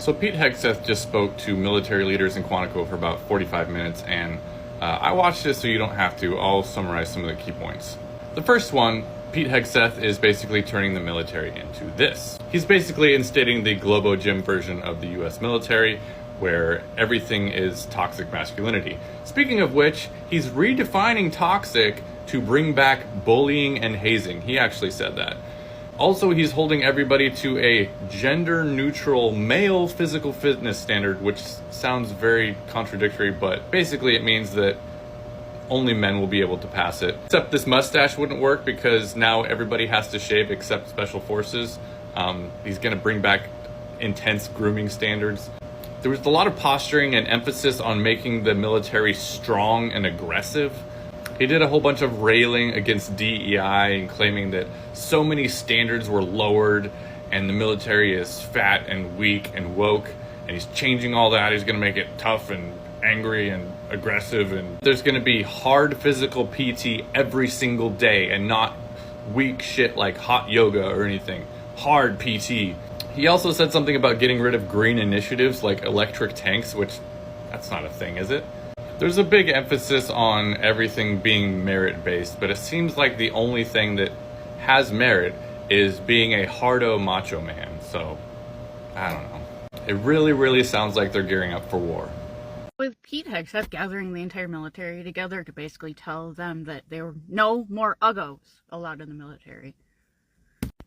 So Pete Hegseth just spoke to military leaders in Quantico for about 45 minutes, and I watched this so you don't have to. I'll summarize some of the key points. The first one, Pete Hegseth is basically turning the military into this. He's basically instating the Globo Gym version of the US military, where everything is toxic masculinity. Speaking of which, he's redefining toxic to bring back bullying and hazing. He actually said that. Also, he's holding everybody to a gender-neutral male physical fitness standard, which sounds very contradictory, but basically it means that only men will be able to pass it. Except this mustache wouldn't work because now everybody has to shave except special forces. He's going to bring back intense grooming standards. There was a lot of posturing and emphasis on making the military strong and aggressive. He did a whole bunch of railing against DEI and claiming that so many standards were lowered and the military is fat and weak and woke, and he's changing all that. He's going to make it tough and angry and aggressive, and there's going to be hard physical PT every single day and not weak shit like hot yoga or anything. Hard PT. He also said something about getting rid of green initiatives like electric tanks, which that's not a thing, is it? There's a big emphasis on everything being merit-based, but it seems like the only thing that has merit is being a hardo macho man. So, I don't know. It really sounds like they're gearing up for war. With Pete Hegseth gathering the entire military together to basically tell them that there were no more uggos allowed in the military,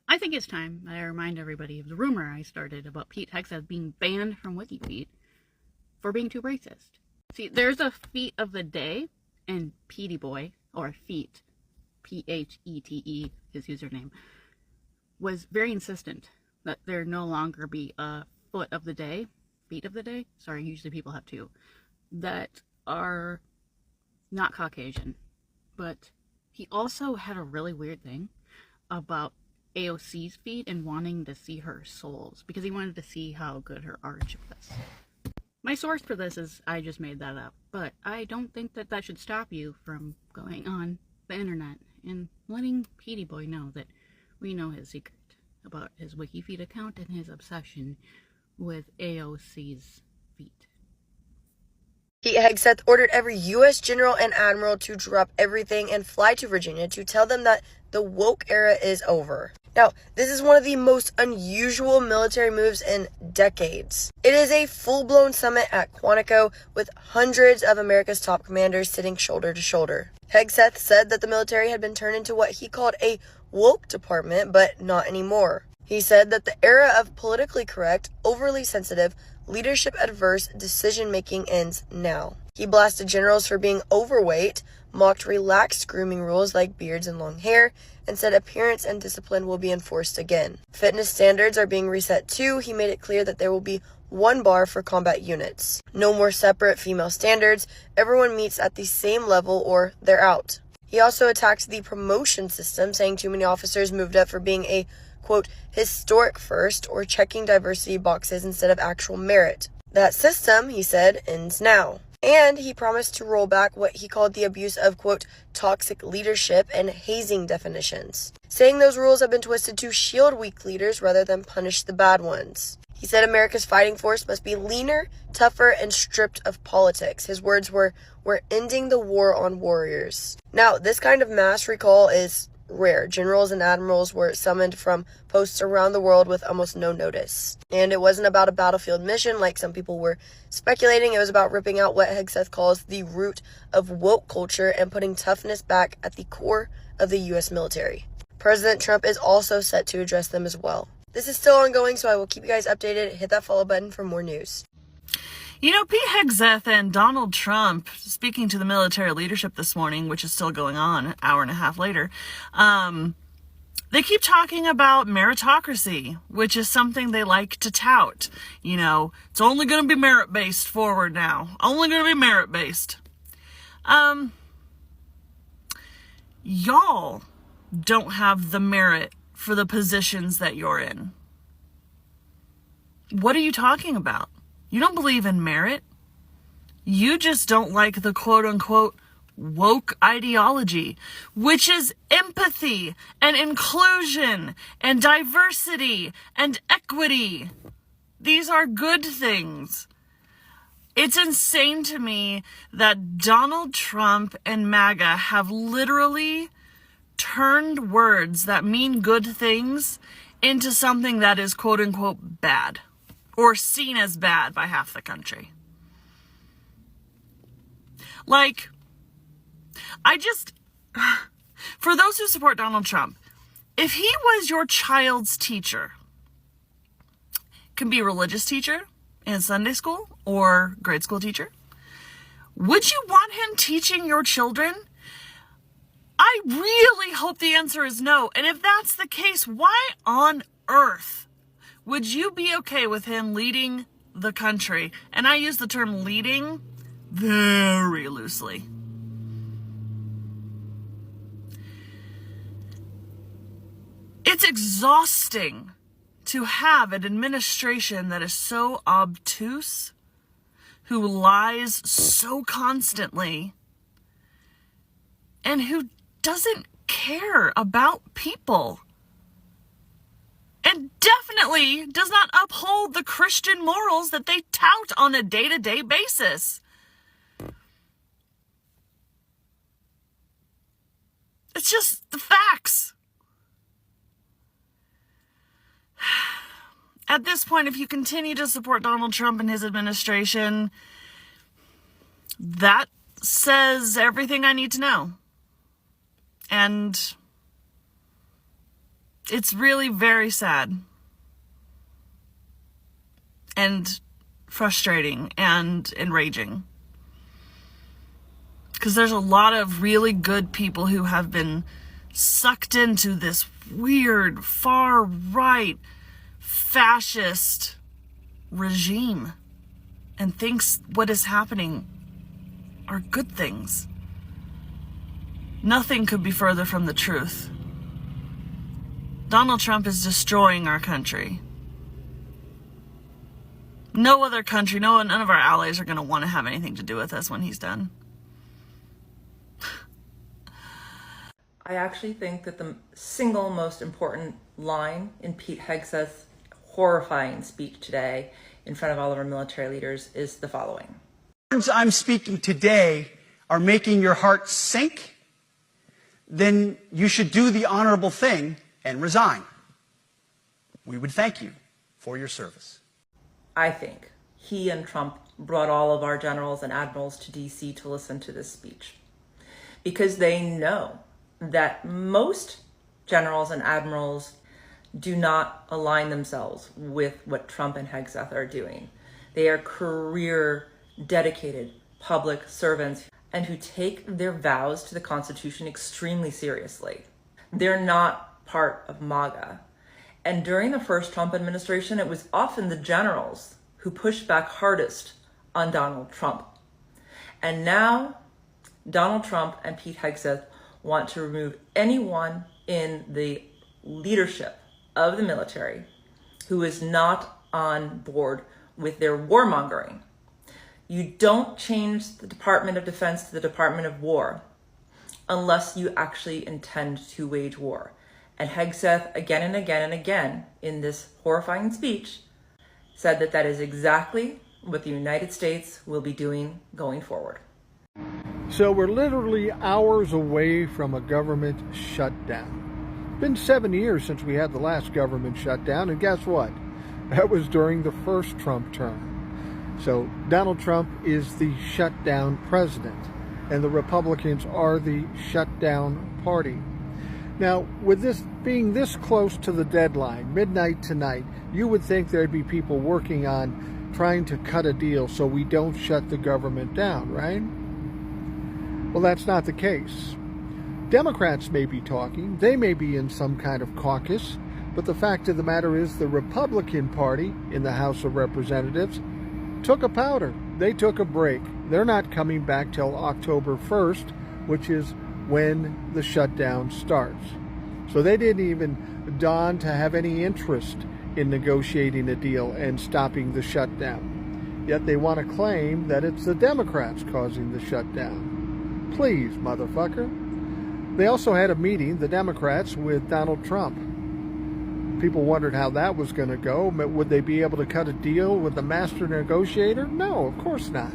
I think it's time I remind everybody of the rumor I started about Pete Hegseth being banned from WikiFeet for being too racist. See, there's a feat of the day, and Petey Boy, or Feet, Phete, his username, was very insistent that there no longer be a feat of the day, sorry, usually people have two, that are not Caucasian. But he also had a really weird thing about AOC's feet and wanting to see her soles, because he wanted to see how good her arch was. My source for this is I just made that up, but I don't think that that should stop you from going on the internet and letting Petey Boy know that we know his secret about his WikiFeet account and his obsession with AOC's feet. Pete Hegseth ordered every U.S. general and admiral to drop everything and fly to Virginia to tell them that the woke era is over. Now, this is one of the most unusual military moves in decades. It is a full-blown summit at Quantico with hundreds of America's top commanders sitting shoulder to shoulder. Hegseth said that the military had been turned into what he called a woke department, but not anymore. He said that the era of politically correct, overly sensitive, leadership-adverse decision-making ends now. He blasted generals for being overweight, mocked relaxed grooming rules like beards and long hair, and said appearance and discipline will be enforced again. Fitness standards are being reset too. He made it clear that there will be one bar for combat units. No more separate female standards. Everyone meets at the same level or they're out. He also attacked the promotion system, saying too many officers moved up for being a, quote, historic first or checking diversity boxes instead of actual merit. That system, he said, ends now. And he promised to roll back what he called the abuse of, quote, toxic leadership and hazing definitions, saying those rules have been twisted to shield weak leaders rather than punish the bad ones. He said America's fighting force must be leaner, tougher, and stripped of politics. His words were, "We're ending the war on warriors." Now, this kind of mass recall is rare. Generals and admirals were summoned from posts around the world with almost no notice. And it wasn't about a battlefield mission like some people were speculating. It was about ripping out what Hegseth calls the root of woke culture and putting toughness back at the core of the U.S. military. President Trump is also set to address them as well. This is still ongoing, so I will keep you guys updated. Hit that follow button for more news. You know, Pete Hegseth and Donald Trump, speaking to the military leadership this morning, which is still going on an hour and a half later, they keep talking about meritocracy, which is something they like to tout. You know, it's only going to be merit-based forward now. Only going to be merit-based. Y'all don't have the merit for the positions that you're in. What are you talking about? You don't believe in merit. You just don't like the quote-unquote woke ideology, which is empathy and inclusion and diversity and equity. These are good things. It's insane to me that Donald Trump and MAGA have literally turned words that mean good things into something that is quote unquote bad, or seen as bad by half the country. Like, for those who support Donald Trump, if he was your child's teacher, can be a religious teacher in Sunday school or grade school teacher, would you want him teaching your children? I really hope the answer is no. And if that's the case, why on earth would you be okay with him leading the country? And I use the term leading very loosely. It's exhausting to have an administration that is so obtuse, who lies so constantly, and who doesn't care about people. And definitely does not uphold the Christian morals that they tout on a day-to-day basis. It's just the facts. At this point, if you continue to support Donald Trump and his administration, that says everything I need to know. And it's really very sad and frustrating and enraging. Because there's a lot of really good people who have been sucked into this weird, far-right, fascist regime and thinks what is happening are good things. Nothing could be further from the truth. Donald Trump is destroying our country. No other country, none of our allies are going to want to have anything to do with us when he's done. I actually think that the single most important line in Pete Hegseth's horrifying speech today in front of all of our military leaders is the following. The words I'm speaking today are making your heart sink, then you should do the honorable thing and resign. We would thank you for your service. I think he and Trump brought all of our generals and admirals to DC to listen to this speech because they know that most generals and admirals do not align themselves with what Trump and Hegseth are doing. They are career, dedicated public servants and who take their vows to the Constitution extremely seriously. They're not part of MAGA. And during the first Trump administration, it was often the generals who pushed back hardest on Donald Trump. And now Donald Trump and Pete Hegseth want to remove anyone in the leadership of the military who is not on board with their warmongering. You don't change the Department of Defense to the Department of War unless you actually intend to wage war. And Hegseth, again and again and again, in this horrifying speech, said that that is exactly what the United States will be doing going forward. So we're literally hours away from a government shutdown. It's been 7 years since we had the last government shutdown, and guess what? That was during the first Trump term. So Donald Trump is the shutdown president, and the Republicans are the shutdown party. Now, with this being this close to the deadline, midnight tonight, you would think there'd be people working on trying to cut a deal so we don't shut the government down, right? Well, that's not the case. Democrats may be talking, they may be in some kind of caucus, but the fact of the matter is the Republican Party in the House of Representatives took a powder. They took a break. They're not coming back till October 1st, which is when the shutdown starts. So they didn't even dawn to have any interest in negotiating a deal and stopping the shutdown. Yet they want to claim that it's the Democrats causing the shutdown. Please, motherfucker. They also had a meeting, the Democrats, with Donald Trump. People wondered how that was going to go. Would they be able to cut a deal with the master negotiator? No, of course not.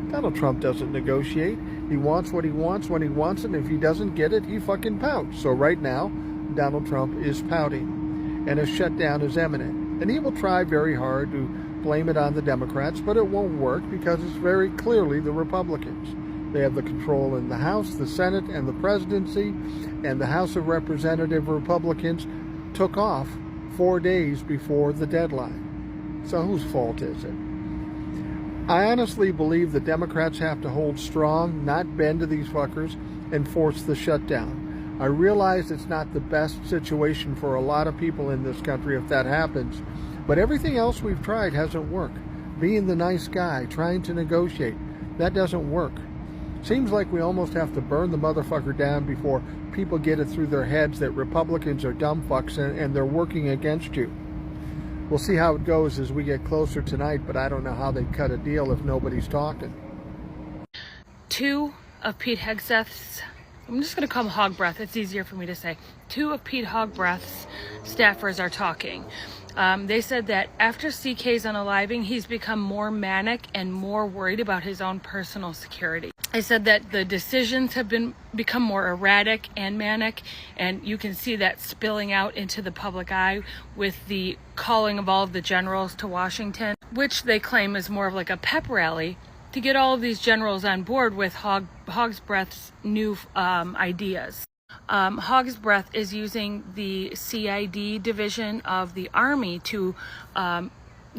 Donald Trump doesn't negotiate. He wants what he wants when he wants it, and if he doesn't get it, he fucking pouts. So right now, Donald Trump is pouting, and a shutdown is imminent. And he will try very hard to blame it on the Democrats, but it won't work because it's very clearly the Republicans. They have the control in the House, the Senate, and the presidency, and the House of Representative Republicans took off 4 days before the deadline. So whose fault is it? I honestly believe the Democrats have to hold strong, not bend to these fuckers, and force the shutdown. I realize it's not the best situation for a lot of people in this country if that happens, but everything else we've tried hasn't worked. Being the nice guy, trying to negotiate, that doesn't work. Seems like we almost have to burn the motherfucker down before people get it through their heads that Republicans are dumb fucks and they're working against you. We'll see how it goes as we get closer tonight, but I don't know how they cut a deal if nobody's talking. Two of Pete Hegseth's, I'm just going to call him Hog Breath, it's easier for me to say. Two of Pete Hog Breath's staffers are talking. They said that after CK's unaliving, he's become more manic and more worried about his own personal security. I said that the decisions have become more erratic and manic, and you can see that spilling out into the public eye with the calling of all of the generals to Washington, which they claim is more of like a pep rally to get all of these generals on board with Hog's Breath's new ideas. Hog's Breath is using the CID division of the Army to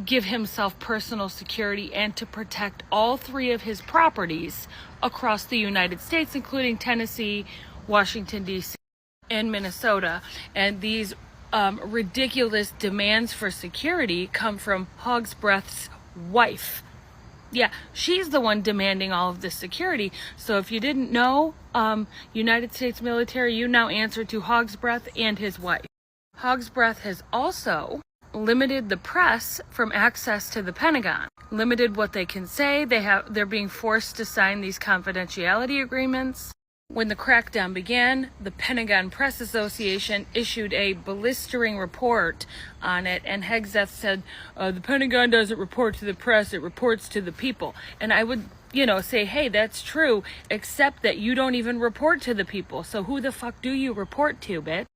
give himself personal security and to protect all three of his properties across the United States, including Tennessee, Washington, D.C., and Minnesota. And these ridiculous demands for security come from Hog's Breath's wife. Yeah, she's the one demanding all of this security. So if you didn't know, United States military, you now answer to Hog's Breath and his wife. Hog's Breath has also limited the press from access to the Pentagon, limited what they can say. They're being forced to sign these confidentiality agreements. When the crackdown began, the Pentagon Press Association issued a blistering report on it, and Hegseth said, the Pentagon doesn't report to the press, it reports to the people. And I would, say, hey, that's true, except that you don't even report to the people. So who the fuck do you report to, bitch?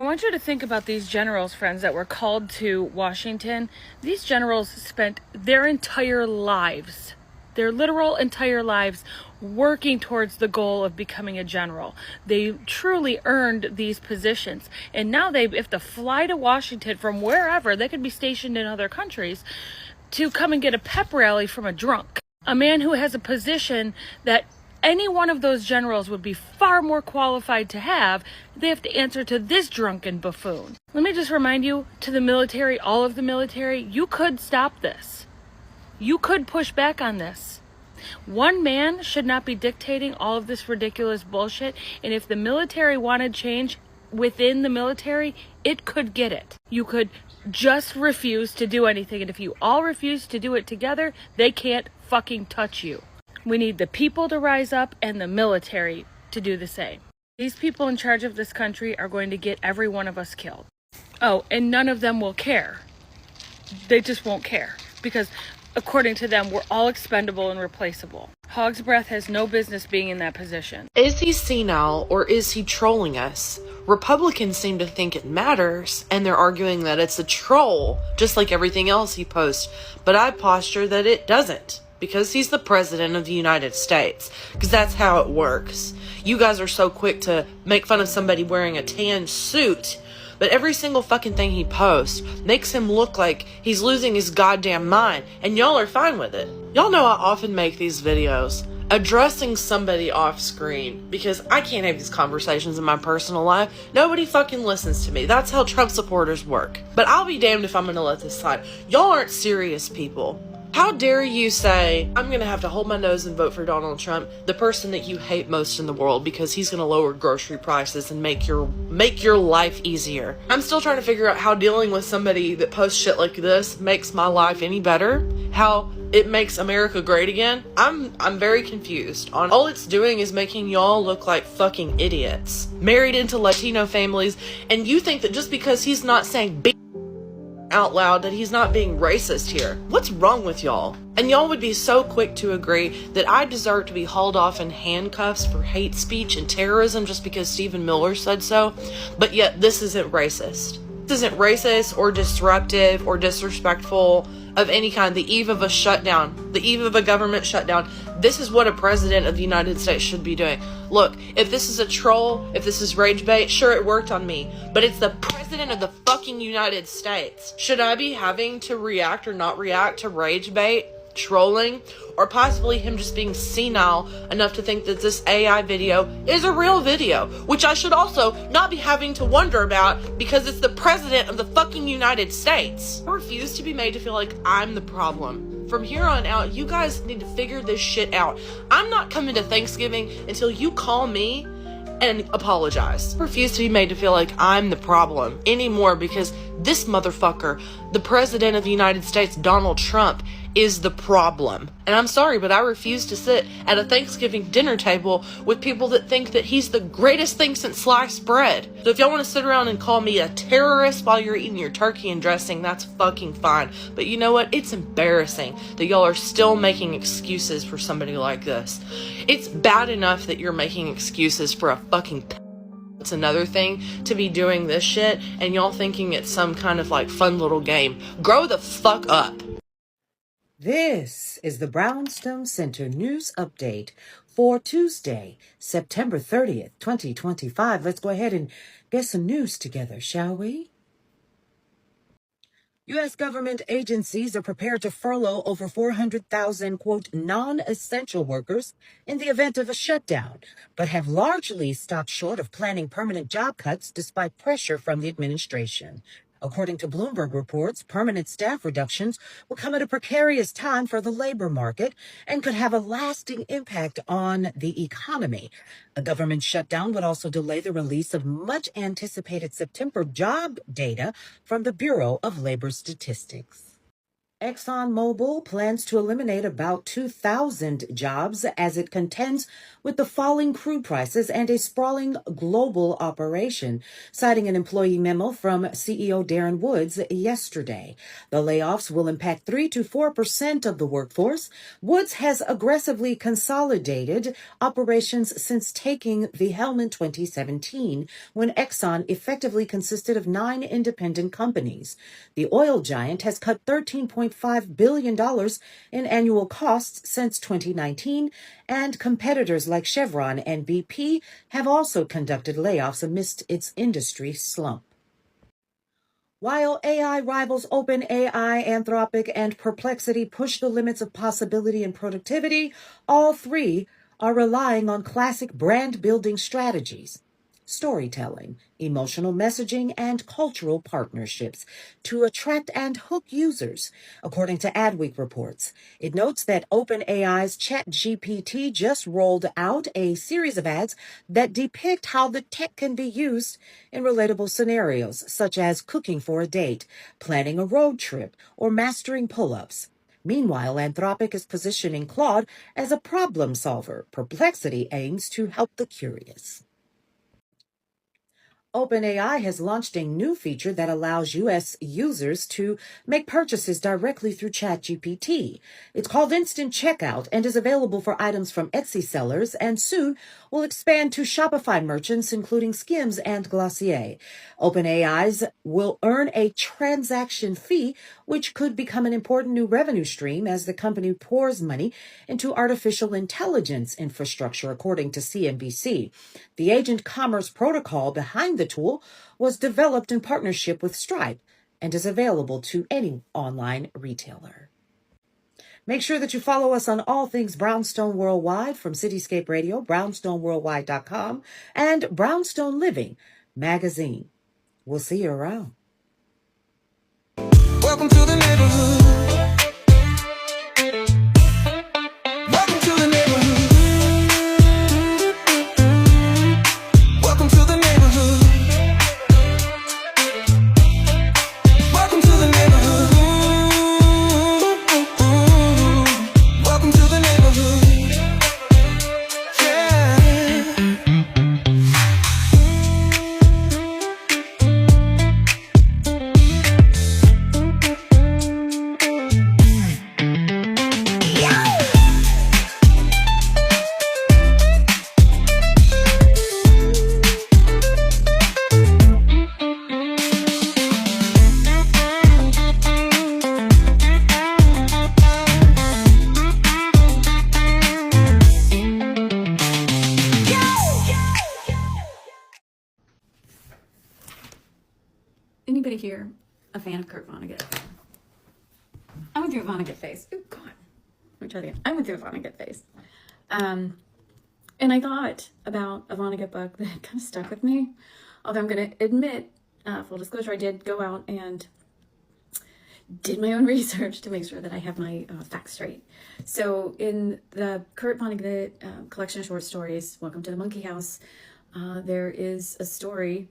I want you to think about these generals, friends, that were called to Washington. These generals spent their entire lives, their literal entire lives, working towards the goal of becoming a general. They truly earned these positions. And now they have to fly to Washington from wherever, they could be stationed in other countries, to come and get a pep rally from a drunk. A man who has a position that any one of those generals would be far more qualified to have. They have to answer to this drunken buffoon. Let me just remind you, to the military, all of the military, you could stop this. You could push back on this. One man should not be dictating all of this ridiculous bullshit, and if the military wanted change within the military, it could get it. You could just refuse to do anything, and if you all refuse to do it together, they can't fucking touch you. We need the people to rise up and the military to do the same. These people in charge of this country are going to get every one of us killed. Oh, and none of them will care. They just won't care, because according to them, we're all expendable and replaceable. Hog's Breath has no business being in that position. Is he senile or is he trolling us? Republicans seem to think it matters, and they're arguing that it's a troll, just like everything else he posts. But I posture that it doesn't, because he's the president of the United States. Because that's how it works. You guys are so quick to make fun of somebody wearing a tan suit, but every single fucking thing he posts makes him look like he's losing his goddamn mind, and y'all are fine with it. Y'all know I often make these videos addressing somebody off screen, because I can't have these conversations in my personal life. Nobody fucking listens to me. That's how Trump supporters work. But I'll be damned if I'm gonna let this slide. Y'all aren't serious people. How dare you say, I'm going to have to hold my nose and vote for Donald Trump, the person that you hate most in the world, because he's going to lower grocery prices and make your life easier. I'm still trying to figure out how dealing with somebody that posts shit like this makes my life any better. How it makes America great again. I'm very confused. All it's doing is making y'all look like fucking idiots. Married into Latino families, and you think that just because he's not saying out loud that he's not being racist here. What's wrong with y'all? And y'all would be so quick to agree that I deserve to be hauled off in handcuffs for hate speech and terrorism just because Stephen Miller said so, but yet this isn't racist. This isn't racist or disruptive or disrespectful of any kind. The eve of a shutdown, the eve of a government shutdown, this is what a president of the United States should be doing. Look, if this is a troll, if this is rage bait, sure, it worked on me, but it's the president of the fucking United States. Should I be having to react or not react to rage bait, trolling, or possibly him just being senile enough to think that this AI video is a real video, which I should also not be having to wonder about because it's the president of the fucking United States. I refuse to be made to feel like I'm the problem. From here on out, you guys need to figure this shit out. I'm not coming to Thanksgiving until you call me and apologize. I refuse to be made to feel like I'm the problem anymore because this motherfucker, the president of the United States, Donald Trump, is the problem. And I'm sorry, but I refuse to sit at a Thanksgiving dinner table with people that think that he's the greatest thing since sliced bread. So if y'all want to sit around and call me a terrorist while you're eating your turkey and dressing, that's fucking fine. But you know what? It's embarrassing that y'all are still making excuses for somebody like this. It's bad enough that you're making excuses for a fucking It's another thing to be doing this shit and y'all thinking it's some kind of like fun little game. Grow the fuck up. This is the Brownstone Center News Update for Tuesday, September 30th, 2025. Let's go ahead and get some news together, shall we? U.S. government agencies are prepared to furlough over 400,000, quote, non-essential workers in the event of a shutdown, but have largely stopped short of planning permanent job cuts despite pressure from the administration. According to Bloomberg reports, permanent staff reductions will come at a precarious time for the labor market and could have a lasting impact on the economy. A government shutdown would also delay the release of much anticipated September job data from the Bureau of Labor Statistics. ExxonMobil plans to eliminate about 2,000 jobs as it contends with the falling crude prices and a sprawling global operation, citing an employee memo from CEO Darren Woods yesterday. The layoffs will impact 3 to 4% of the workforce. Woods has aggressively consolidated operations since taking the helm in 2017, when Exxon effectively consisted of 9 independent companies. The oil giant has cut $13.5 billion in annual costs since 2019, and competitors like Chevron and BP have also conducted layoffs amidst its industry slump. While AI rivals OpenAI, Anthropic, and Perplexity push the limits of possibility and productivity, all three are relying on classic brand-building strategies: storytelling, emotional messaging, and cultural partnerships to attract and hook users, according to Adweek reports. It notes that OpenAI's ChatGPT just rolled out a series of ads that depict how the tech can be used in relatable scenarios, such as cooking for a date, planning a road trip, or mastering pull-ups. Meanwhile, Anthropic is positioning Claude as a problem solver. Perplexity aims to help the curious. OpenAI has launched a new feature that allows U.S. users to make purchases directly through ChatGPT. It's called Instant Checkout and is available for items from Etsy sellers and soon will expand to Shopify merchants, including Skims and Glossier. OpenAI's will earn a transaction fee, which could become an important new revenue stream as the company pours money into artificial intelligence infrastructure, according to CNBC. The agent commerce protocol behind the tool was developed in partnership with Stripe and is available to any online retailer. Make sure that you follow us on all things Brownstone Worldwide, from Cityscape Radio, brownstoneworldwide.com, and Brownstone Living magazine. We'll see you around. Welcome to the neighborhood. Welcome to the neighborhood. Welcome to the neighborhood. Welcome to the neighborhood. Welcome to the neighborhood. Yeah. fan of Kurt Vonnegut. I went through a Vonnegut phase. Oh, God. Let me try that again. I went through a Vonnegut phase. And I thought about a Vonnegut book that kind of stuck with me. Although I'm going to admit, full disclosure, I did go out and did my own research to make sure that I have my facts straight. So in the Kurt Vonnegut collection of short stories, Welcome to the Monkey House, there is a story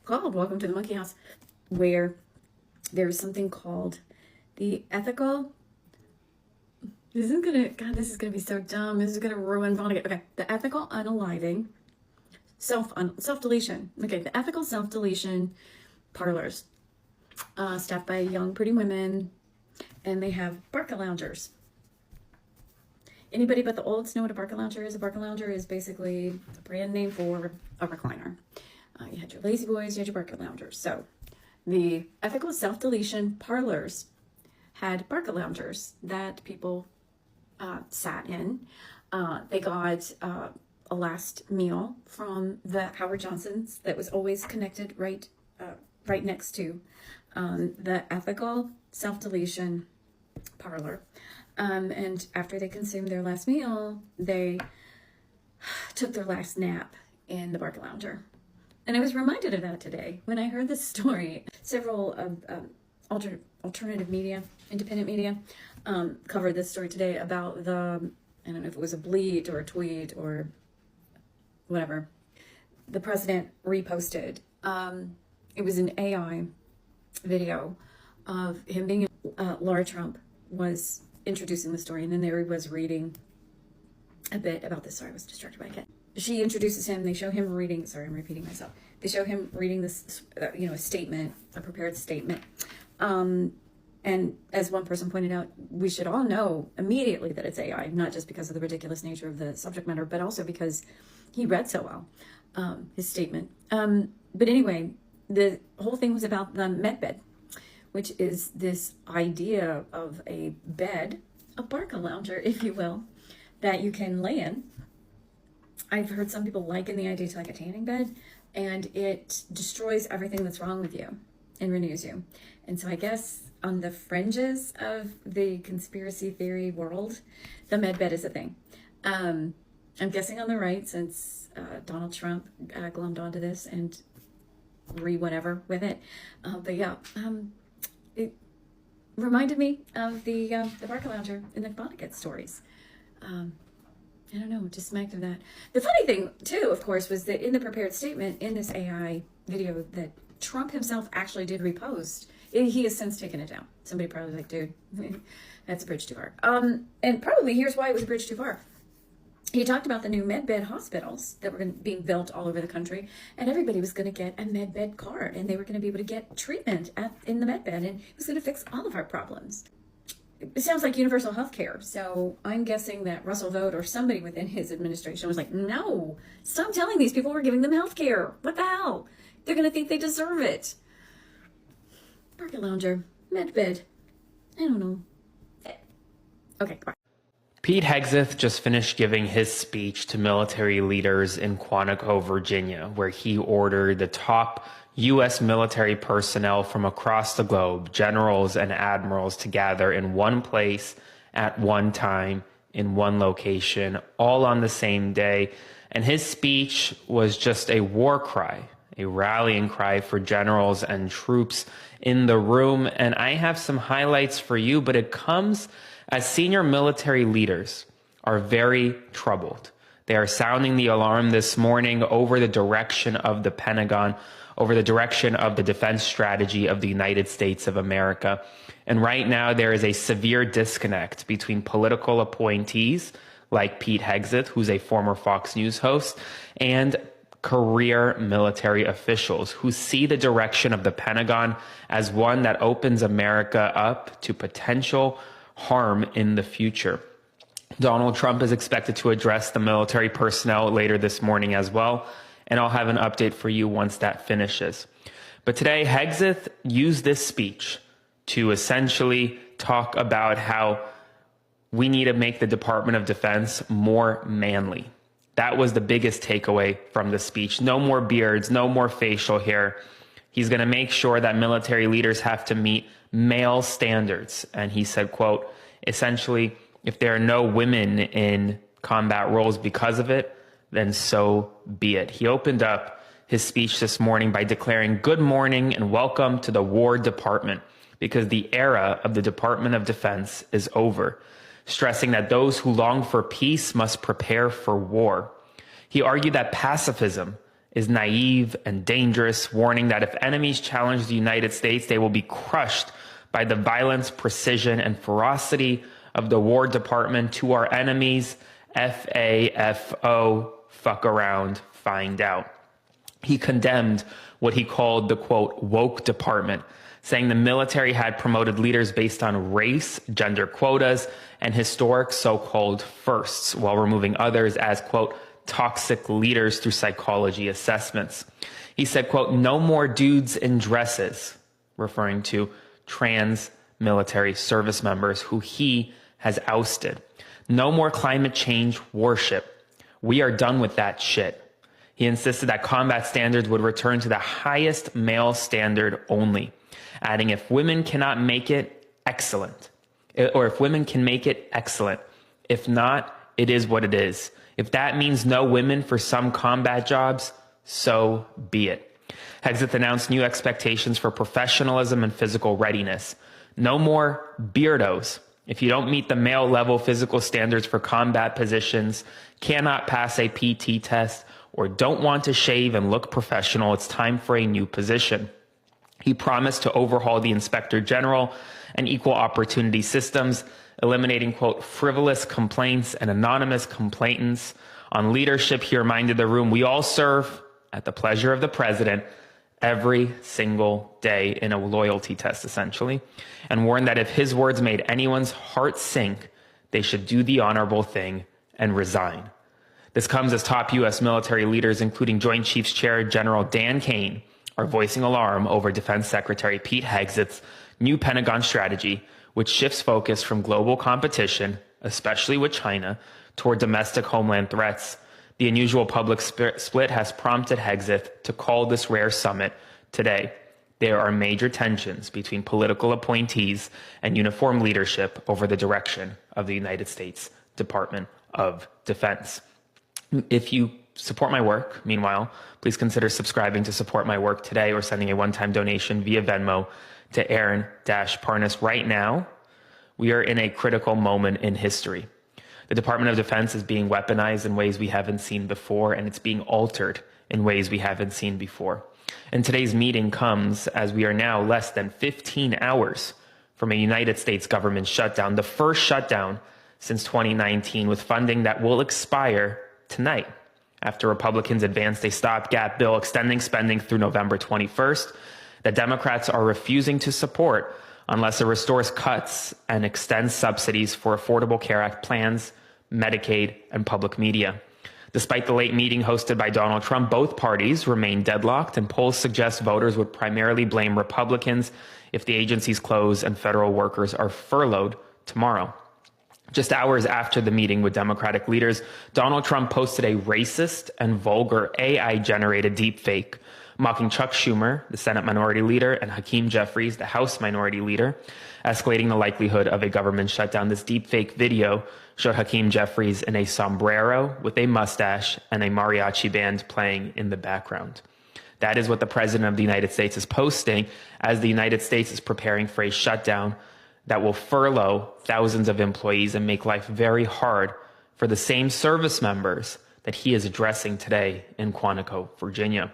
called Welcome to the Monkey House, where there's something called the ethical... This is gonna be so dumb. This is gonna ruin Vonnegut. Okay, the ethical unaliving, self-deletion. Okay, the ethical self-deletion parlors, staffed by young, pretty women, and they have barca loungers. Anybody but the olds know what a barca lounger is? A barca lounger is basically a brand name for a recliner. You had your lazy boys, you had your barca loungers. So the ethical self-deletion parlors had barca loungers that people sat in. They got a last meal from the Howard Johnsons that was always connected right next to the ethical self-deletion parlor. And after they consumed their last meal, they took their last nap in the barca lounger. And I was reminded of that today when I heard this story. Several alternative media, independent media, covered this story today about the, I don't know if it was a bleat or a tweet or whatever, the president reposted. It was an AI video of him being, Laura Trump was introducing the story, and then there he was reading a bit about this. Sorry, I was distracted by a cat. She introduces him, they show him reading, sorry, I'm repeating myself. They show him reading this, a statement, a prepared statement. And as one person pointed out, we should all know immediately that it's AI, not just because of the ridiculous nature of the subject matter, but also because he read so well, his statement. But anyway, the whole thing was about the med bed, which is this idea of a bed, a barca lounger, if you will, that you can lay in. I've heard some people liken the idea to like a tanning bed, and it destroys everything that's wrong with you and renews you. And so I guess on the fringes of the conspiracy theory world, the med bed is a thing. I'm guessing on the right, since Donald Trump glommed onto this and whatever with it. But yeah, it reminded me of the barca lounger in the Vonnegut stories. I don't know, just smacked of that. The funny thing, too, of course, was that in the prepared statement in this AI video that Trump himself actually did repost, he has since taken it down. Somebody probably was like, dude, that's a bridge too far. And probably here's why it was a bridge too far. He talked about the new medbed hospitals that were being built all over the country, and everybody was going to get a medbed card, and they were going to be able to get treatment in the medbed, and it was going to fix all of our problems. It sounds like universal health care. So I'm guessing that Russell Vought or somebody within his administration was like, no, stop telling these people we're giving them health care. What the hell? They're going to think they deserve it. Barca lounger, medbed. I don't know. Okay, bye. Pete Hegseth just finished giving his speech to military leaders in Quantico, Virginia, where he ordered the top U.S. military personnel from across the globe, generals and admirals, to gather in one place at one time in one location, all on the same day. And his speech was just a war cry, a rallying cry for generals and troops in the room. And I have some highlights for you, but it comes as senior military leaders are very troubled. They are sounding the alarm this morning over the direction of the Pentagon, over the direction of the defense strategy of the United States of America. And right now there is a severe disconnect between political appointees like Pete Hegseth, who's a former Fox News host, and career military officials who see the direction of the Pentagon as one that opens America up to potential harm in the future. Donald Trump is expected to address the military personnel later this morning as well, and I'll have an update for you once that finishes. But today, Hegseth used this speech to essentially talk about how we need to make the Department of Defense more manly. That was the biggest takeaway from the speech. No more beards, no more facial hair. He's going to make sure that military leaders have to meet male standards. And he said, quote, essentially, if there are no women in combat roles because of it, then so be it. He opened up his speech this morning by declaring good morning and welcome to the War Department, because the era of the Department of Defense is over, stressing that those who long for peace must prepare for war. He argued that pacifism is naive and dangerous, warning that if enemies challenge the United States, they will be crushed by the violence, precision, and ferocity of the War Department. To our enemies, FAFO, fuck around, find out. He condemned what he called the, quote, woke department, saying the military had promoted leaders based on race, gender quotas, and historic so-called firsts, while removing others as, quote, toxic leaders through psychology assessments. He said, quote, no more dudes in dresses, referring to trans military service members who he has ousted. No more climate change worship. We are done with that shit. He insisted that combat standards would return to the highest male standard only, adding, if women cannot make it, excellent. Or if women can make it, excellent. If not, it is what it is. If that means no women for some combat jobs, so be it. Hegseth announced new expectations for professionalism and physical readiness. No more beardos. If you don't meet the male level physical standards for combat positions, cannot pass a PT test, or don't want to shave and look professional, it's time for a new position. He promised to overhaul the Inspector General and equal opportunity systems, eliminating, quote, frivolous complaints and anonymous complainants. On leadership, he reminded the room, we all serve at the pleasure of the president every single day in a loyalty test, essentially, and warned that if his words made anyone's heart sink, they should do the honorable thing and resign. This comes as top U.S. military leaders, including Joint Chiefs Chair General Dan Kane, are voicing alarm over Defense Secretary Pete Hegseth's new Pentagon strategy, which shifts focus from global competition, especially with China, toward domestic homeland threats. The unusual public split has prompted Hegseth to call this rare summit today. There are major tensions between political appointees and uniform leadership over the direction of the United States Department of Defense. If you support my work, meanwhile, please consider subscribing to support my work today or sending a one-time donation via Venmo to Aaron-Parnas. Right now, we are in a critical moment in history. The Department of Defense is being weaponized in ways we haven't seen before, and it's being altered in ways we haven't seen before. And today's meeting comes as we are now less than 15 hours from a United States government shutdown, the first shutdown since 2019, with funding that will expire tonight after Republicans advanced a stopgap bill extending spending through November 21st that Democrats are refusing to support unless it restores cuts and extends subsidies for Affordable Care Act plans, Medicaid, and public media. Despite the late meeting hosted by Donald Trump, both parties remain deadlocked, and polls suggest voters would primarily blame Republicans if the agencies close and federal workers are furloughed tomorrow. Just hours after the meeting with Democratic leaders, Donald Trump posted a racist and vulgar AI-generated deepfake mocking Chuck Schumer, the Senate Minority Leader, and Hakeem Jeffries, the House Minority Leader, escalating the likelihood of a government shutdown. This deepfake video showed Hakeem Jeffries in a sombrero with a mustache and a mariachi band playing in the background. That is what the President of the United States is posting as the United States is preparing for a shutdown that will furlough thousands of employees and make life very hard for the same service members that he is addressing today in Quantico, Virginia.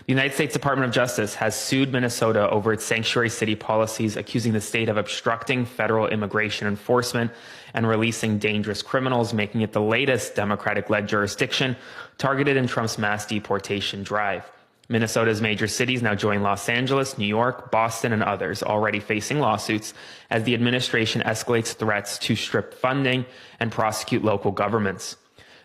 The United States Department of Justice has sued Minnesota over its sanctuary city policies, accusing the state of obstructing federal immigration enforcement and releasing dangerous criminals, making it the latest Democratic-led jurisdiction targeted in Trump's mass deportation drive. Minnesota's major cities now join Los Angeles, New York, Boston, and others, already facing lawsuits as the administration escalates threats to strip funding and prosecute local governments.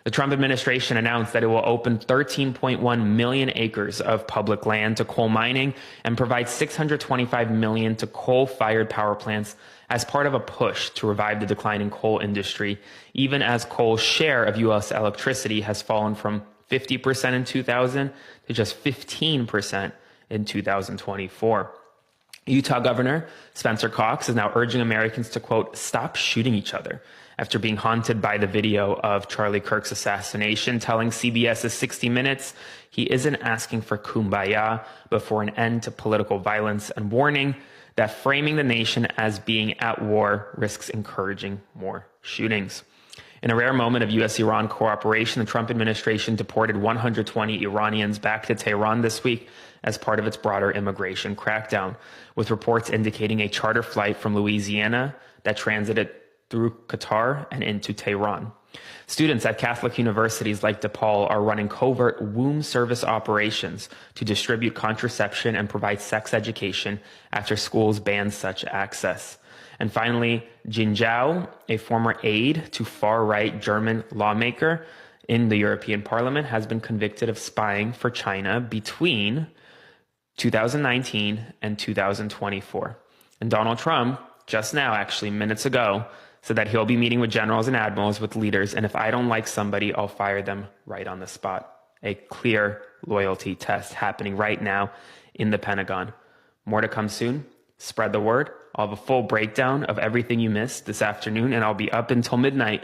The Trump administration announced that it will open 13.1 million acres of public land to coal mining and provide $625 million to coal-fired power plants as part of a push to revive the declining coal industry, even as coal's share of U.S. electricity has fallen from 50% in 2000 to just 15% in 2024. Utah Governor Spencer Cox is now urging Americans to, quote, stop shooting each other after being haunted by the video of Charlie Kirk's assassination, telling CBS's 60 Minutes he isn't asking for kumbaya, but for an end to political violence, and warning that framing the nation as being at war risks encouraging more shootings. In a rare moment of U.S.-Iran cooperation, the Trump administration deported 120 Iranians back to Tehran this week as part of its broader immigration crackdown, with reports indicating a charter flight from Louisiana that transited through Qatar and into Tehran. Students at Catholic universities like DePaul are running covert womb service operations to distribute contraception and provide sex education after schools ban such access. And finally, Jin Zhao, a former aide to far-right German lawmaker in the European Parliament, has been convicted of spying for China between 2019 and 2024. And Donald Trump, just now, actually minutes ago, said that he'll be meeting with generals and admirals with leaders, and if I don't like somebody, I'll fire them right on the spot. A clear loyalty test happening right now in the Pentagon. More to come soon. Spread the word. I'll have a full breakdown of everything you missed this afternoon, and I'll be up until midnight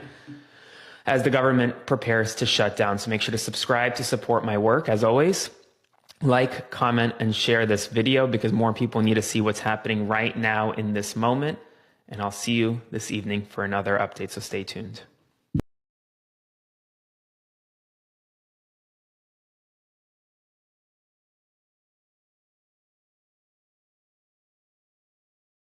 as the government prepares to shut down. So make sure to subscribe to support my work. As always, like, comment, and share this video because more people need to see what's happening right now in this moment. And I'll see you this evening for another update, so stay tuned.